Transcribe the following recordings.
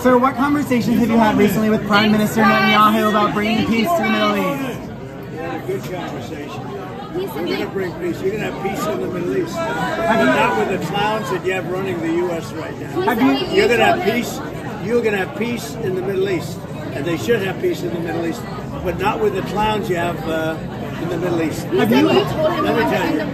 Sir, what conversations have you had recently with Prime Minister Netanyahu about bringing peace to the Middle East? We had a good conversation. We're going to bring peace. You're going to have peace in the Middle East. But not with the clowns that you have running the U.S. right now. You're going to have peace. You're going to have peace in the Middle East. And they should have peace in the Middle East. But not with the clowns you have in the Middle East. Let me tell you,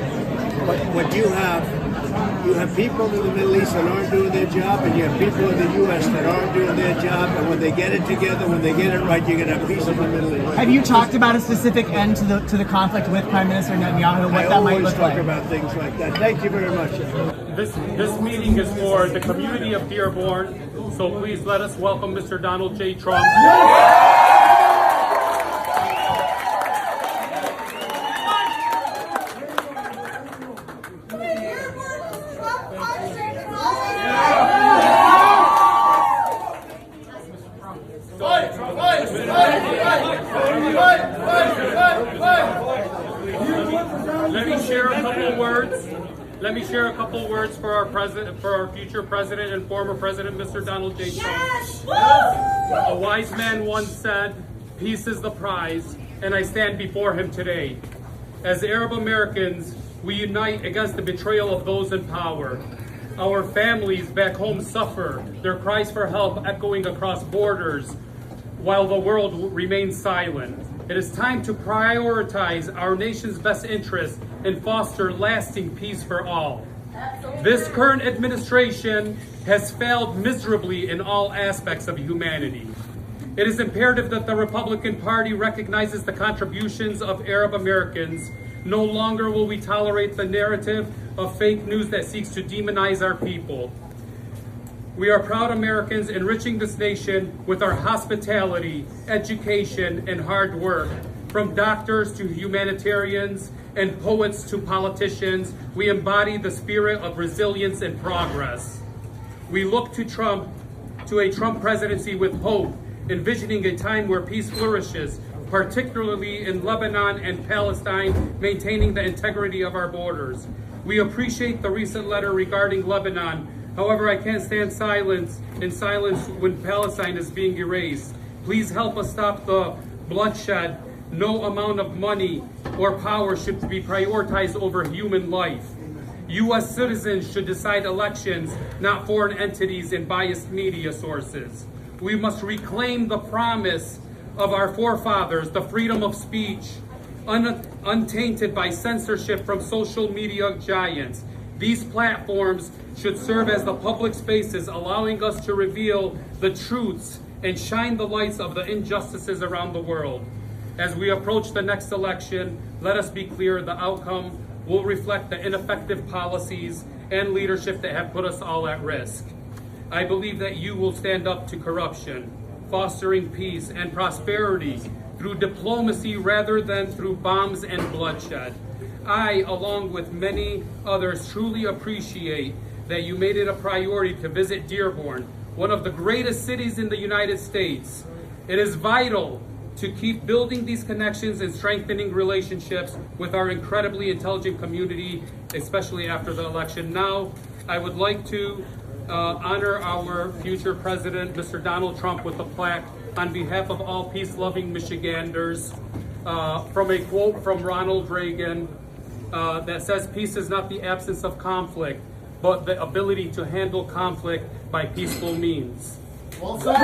what you have people in the Middle East that aren't doing their job, and you have people in the U.S. that aren't doing their job, and when they get it together, when they get it right, you're going to have peace in the Middle East. Have you talked about a specific end to the conflict with Prime Minister Netanyahu, what that might look like? I always talk about things like that. Thank you very much. This meeting is for the community of Dearborn, so please let us welcome Mr. Donald J. Trump. Let me share a couple words for our future president and former president, Mr. Donald J. Trump. A wise man once said, "Peace is the prize," and I stand before him today. As Arab Americans, we unite against the betrayal of those in power. Our families back home suffer, their cries for help echoing across borders, while the world remains silent. It is time to prioritize our nation's best interests and foster lasting peace for all. This current administration has failed miserably in all aspects of humanity. It is imperative that the Republican Party recognizes the contributions of Arab Americans. No longer will we tolerate the narrative of fake news that seeks to demonize our people. We are proud Americans enriching this nation with our hospitality, education, and hard work. From doctors to humanitarians and poets to politicians, we embody the spirit of resilience and progress. We look to a Trump presidency with hope, envisioning a time where peace flourishes, particularly in Lebanon and Palestine, maintaining the integrity of our borders. We appreciate the recent letter regarding Lebanon. However, I can't stand in silence when Palestine is being erased. Please help us stop the bloodshed. No amount of money or power should be prioritized over human life. U.S. citizens should decide elections, not foreign entities and biased media sources. We must reclaim the promise of our forefathers, the freedom of speech, untainted by censorship from social media giants. These platforms should serve as the public spaces, allowing us to reveal the truths and shine the lights of the injustices around the world. As we approach the next election, let us be clear the outcome will reflect the ineffective policies and leadership that have put us all at risk. I believe that you will stand up to corruption, fostering peace and prosperity through diplomacy rather than through bombs and bloodshed. I, along with many others, truly appreciate that you made it a priority to visit Dearborn, one of the greatest cities in the United States. It is vital to keep building these connections and strengthening relationships with our incredibly intelligent community, especially after the election. Now, I would like to honor our future president, Mr. Donald Trump, with a plaque on behalf of all peace-loving Michiganders, from a quote from Ronald Reagan that says, "Peace is not the absence of conflict, but the ability to handle conflict by peaceful means." Well said.